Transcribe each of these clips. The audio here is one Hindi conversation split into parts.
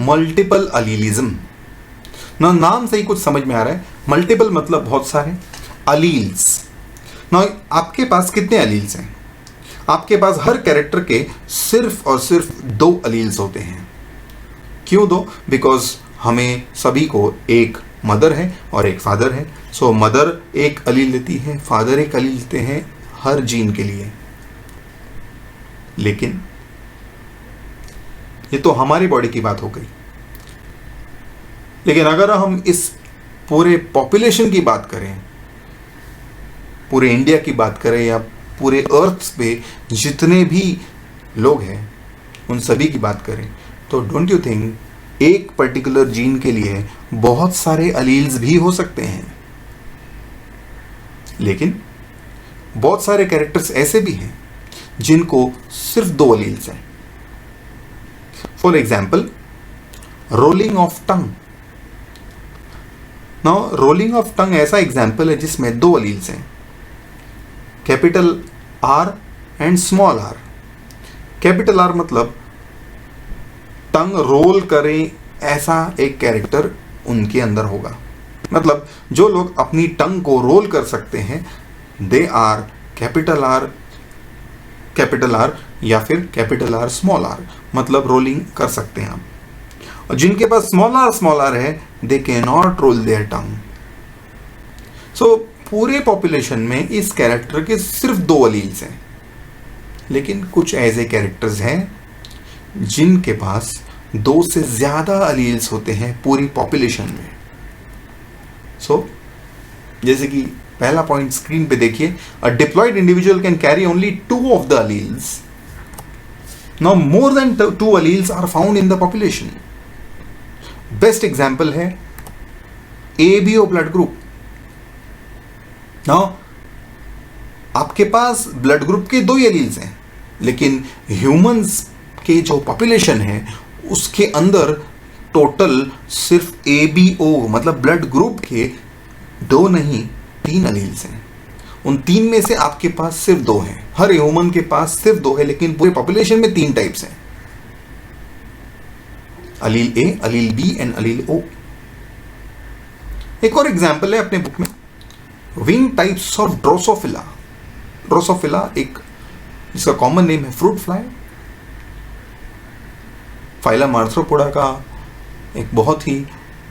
Multiple allelism. ना नाम से ही कुछ समझ में आ रहा है, मल्टीपल मतलब बहुत सारे, अलील्स ना आपके पास कितने अलील्स हैं? आपके पास हर कैरेक्टर के सिर्फ और सिर्फ 2 अलील्स होते हैं। क्यों 2? बिकॉज हमें सभी को एक मदर है और एक फादर है। सो मदर एक अलील देती है, फादर एक अलील देते हैं हर जीन के लिए। लेकिन ये तो हमारी बॉडी की बात हो गई, लेकिन अगर हम इस पूरे पॉपुलेशन की बात करें, पूरे इंडिया की बात करें या पूरे अर्थ पे जितने भी लोग हैं उन सभी की बात करें, तो डोंट यू थिंक एक पर्टिकुलर जीन के लिए बहुत सारे अलील्स भी हो सकते हैं? लेकिन बहुत सारे कैरेक्टर्स ऐसे भी हैं जिनको सिर्फ 2 अलील्स हैं। For example, rolling of tongue. Now rolling of tongue ऐसा एग्जाम्पल है जिसमें 2 अलील्स हैं, capital R and small R. Capital R मतलब टंग रोल करें ऐसा एक कैरेक्टर उनके अंदर होगा। मतलब जो लोग अपनी टंग को रोल कर सकते हैं दे आर कैपिटल आर या फिर कैपिटल आर स्मॉल आर, मतलब रोलिंग कर सकते हैं आप। और जिनके पास स्मॉल आर है they can not roll their tongue. So पूरे पॉपुलेशन में इस कैरेक्टर के सिर्फ 2 अलील्स हैं, लेकिन कुछ ऐसे कैरेक्टर्स हैं जिनके पास 2 से ज्यादा अलील्स होते हैं पूरी पॉपुलेशन में। सो जैसे कि पहला पॉइंट स्क्रीन पे देखिए, a diploid individual can carry only 2 of the alleles. Now more than 2 alleles are found in the population. Best example है ABO ब्लड ग्रुप। नाउ आपके पास ब्लड ग्रुप के 2 एलील्स हैं, लेकिन ह्यूमंस के जो पॉपुलेशन है उसके अंदर टोटल सिर्फ ABO मतलब ब्लड ग्रुप के 2 नहीं 3 एलील्स हैं। उन 3 में से आपके पास सिर्फ 2 हैं। हर ह्यूमन के पास सिर्फ 2 है, लेकिन पूरे पॉपुलेशन में 3 टाइप्स हैं, अलील A, Aleel B and Aleel O। एक और एग्जांपल है अपने बुक में, wing types of Drosophila. Drosophila एक जिसका कॉमन नेम है फ्रूट फ्लाई, फाइलम आर्थ्रोपोडा का एक बहुत ही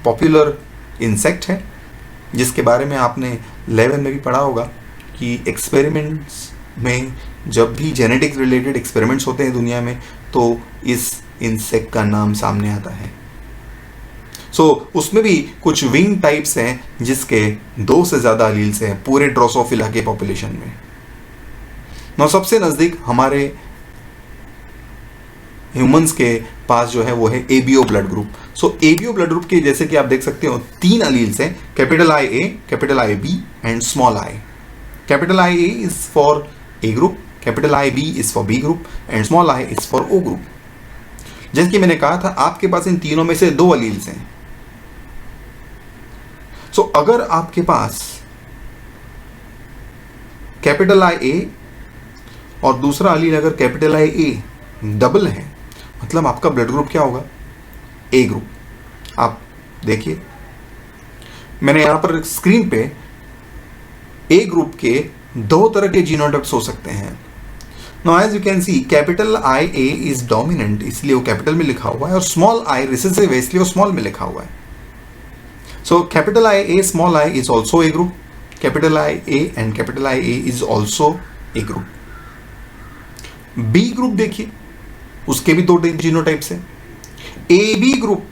पॉपुलर इंसेक्ट है, जिसके बारे में आपने 11 में भी पढ़ा होगा कि एक्सपेरिमेंट्स में जब भी जेनेटिक रिलेटेड एक्सपेरिमेंट्स होते हैं दुनिया में तो इस इंसेक्ट का नाम सामने आता है। सो उसमें भी कुछ विंग टाइप्स हैं जिसके 2 से ज़्यादा अलील्स हैं पूरे ड्रोसोफिला के पॉपुलेशन में। नौ सबसे नज़दीक हमारे ह्यूमंस के पास जो है वो है ABO ब्लड ग्रुप। सो ABO ब्लड ग्रुप के जैसे कि आप देख सकते हो 3 अलील्स हैं, capital IA, capital IB and small I। Capital IA is for A group, capital IB is for B group and small I is for O group. जैसे कि मैंने कहा था आपके पास इन तीनों में से 2 अलील्स हैं। सो अगर आपके पास कैपिटल IA और दूसरा अलील अगर कैपिटल IA डबल है, मतलब आपका ब्लड ग्रुप क्या होगा? A group. आप देखिए मैंने यहां पर स्क्रीन पे A ग्रुप के 2 तरह के जीनोटाइप्स हो सकते हैं। Now as you can see capital IA is dominant, इसलिए वो कैपिटल में लिखा हुआ है, और स्मॉल I रिसेसिव है इसलिए वो स्मॉल में लिखा हुआ है। So capital IA small I is also A group, capital IA and capital IA is also A group. B group देखिए उसके भी 2 जीनोटाइप्स हैं। AB ग्रुप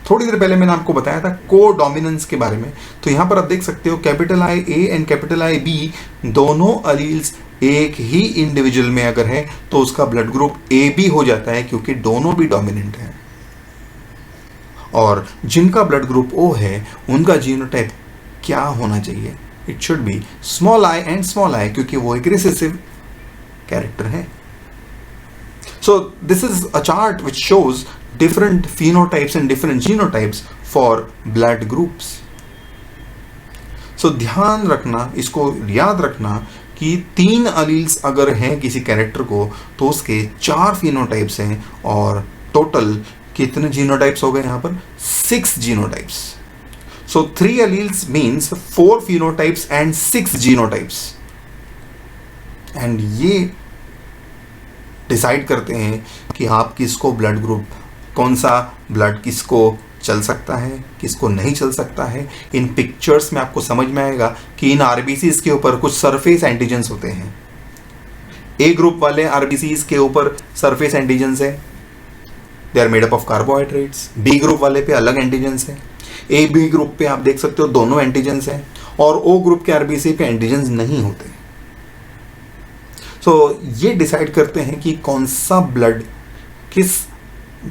थोड़ी देर पहले मैंने आपको बताया था को डोमिनेंस के बारे में, तो यहां पर आप देख सकते हो capital IA and capital IB दोनों अलील्स एक ही इंडिविजुअल में अगर है तो उसका ब्लड ग्रुप AB हो जाता है, क्योंकि दोनों भी डोमिनेंट हैं। और जिनका ब्लड ग्रुप O है उनका जीनोटाइप क्या होना चाहिए? It should be small I and small I, क्योंकि वो एक रिसेसिव कैरेक्टर है। So this is a chart which shows different phenotypes and different genotypes for blood groups. So ध्यान रखना, इसको याद रखना कि 3 अलील्स अगर हैं किसी कैरेक्टर को तो उसके 4 फिनोटाइप्स हैं और टोटल कितने जीनोटाइप्स हो गए यहाँ पर? 6 genotypes. So 3 alleles means 4 phenotypes and 6 genotypes. And ये डिसाइड करते हैं कि आप किसको ब्लड ग्रुप, कौन सा ब्लड किसको चल सकता है, किसको नहीं चल सकता है. इन पिक्चर्स में आपको समझ में आएगा कि इन आरबीसीज के ऊपर कुछ सरफेस एंटीजेंस होते हैं. ए ग्रुप वाले आरबीसीज के ऊपर सरफेस एंटीजेंस है, they are made up of carbohydrates. B group वाले पे अलग एंटीजेंस है. ए बी ग्रुप पे आप देख सकते हो दोनों एंटीजेंस हैं. और ओ ग्रुप के आरबीसी पे एंटीजेंस नहीं होते. सो ये डिसाइड करते हैं कि कौन सा ब्लड किस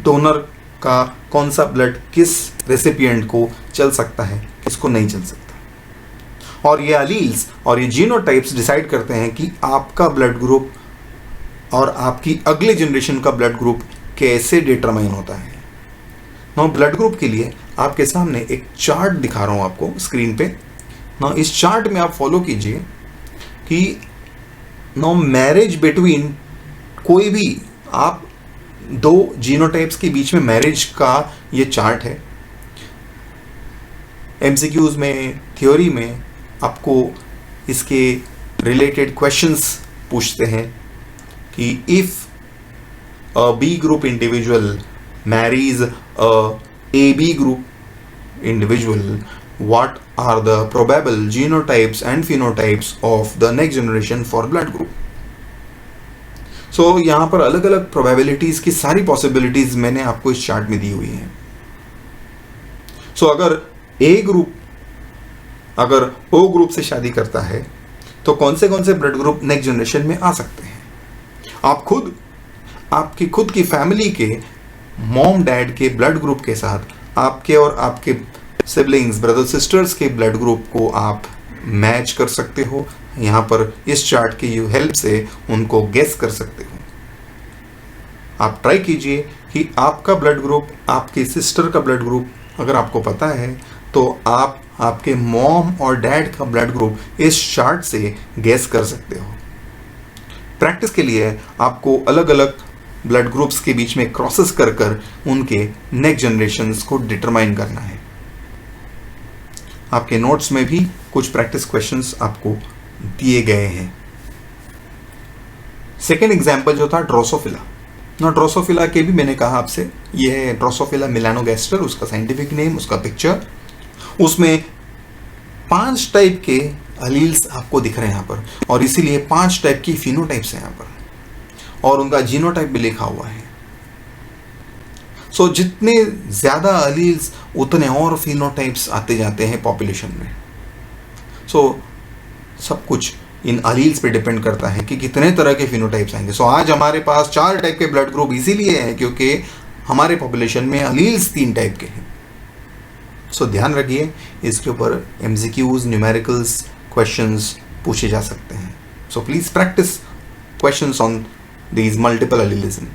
डोनर का, कौन सा ब्लड किस रेसिपिएंट को चल सकता है, किसको नहीं चल सकता. और ये अलील्स और ये जीनोटाइप्स डिसाइड करते हैं कि आपका ब्लड ग्रुप और आपकी अगले जनरेशन का ब्लड ग्रुप कैसे डिटरमाइन होता है. नाउ ब्लड ग्रुप के लिए आपके सामने एक चार्ट दिखा रहा हूं आपको स्क्रीन पे. नाउ इस चार्ट में आप फॉलो कीजिए कि नाउ मैरिज बिटवीन, कोई भी आप दो जीनोटाइप्स के बीच में मैरिज का ये चार्ट है. एमसीक्यूज में, थ्योरी में आपको इसके रिलेटेड क्वेश्चंस पूछते हैं कि if a B group individual marries a AB group individual, what are the probable genotypes and phenotypes of the next generation for blood group. So यहाँ पर अलग अलग probabilities की सारी possibilities मैंने आपको इस चार्ट में दी हुई हैं. So अगर A ग्रुप अगर O ग्रुप से शादी करता है तो कौन से ब्लड ग्रुप नेक्स्ट जनरेशन में आ सकते हैं. आप खुद आपकी खुद की फैमिली के मॉम डैड के ब्लड ग्रुप के साथ आपके और आपके सिबलिंग्स, ब्रदर सिस्टर्स के ब्लड ग्रुप को आप मैच कर सकते हो. यहाँ पर इस चार्ट की हेल्प से उनको गेस कर सकते हो. आप ट्राई कीजिए कि आपका ब्लड ग्रुप, आपके सिस्टर का ब्लड ग्रुप अगर आपको पता है तो आप आपके मॉम और डैड का ब्लड ग्रुप इस चार्ट से गेस कर सकते हो. प्रैक्टिस के लिए आपको अलग अलग ब्लड ग्रुप्स के बीच में क्रॉसेस कर कर उनके नेक्स्ट जनरेशन्स को डिटरमाइन करना है. आपके नोट्स में भी कुछ प्रैक्टिस क्वेश्चंस आपको दिए गए हैं. सेकेंड एग्जाम्पल जो था ड्रोसोफिला. ना ड्रोसोफिला के भी मैंने कहा आपसे, ये है ड्रोसोफिला मिलानोगैस्टर, उसका साइंटिफिक नेम, उसका पिक्चर. उसमें 5 टाइप के अलील्स आपको दिख रहे हैं यहाँ पर, और इसीलिए 5 टाइप की फिनोटाइप्स हैं यहाँ पर, और उनका जीनोटाइप भी लिखा हुआ है. सो जितने ज़्यादा अलील्स उतने और फिनोटाइप्स आते जाते हैं पॉपुलेशन में. सो सब कुछ इन अलील्स पे डिपेंड करता है कि कितने तरह के फिनोटाइप्स आएंगे. सो आज हमारे पास 4 टाइप के ब्लड ग्रुप इसीलिए हैं क्योंकि हमारे पॉपुलेशन में अलील्स 3 टाइप के हैं. सो ध्यान रखिए, इसके ऊपर एमसीक्यूज, न्यूमेरिकल्स, क्वेश्चंस पूछे जा सकते हैं. So please practice questions on these multiple allelism.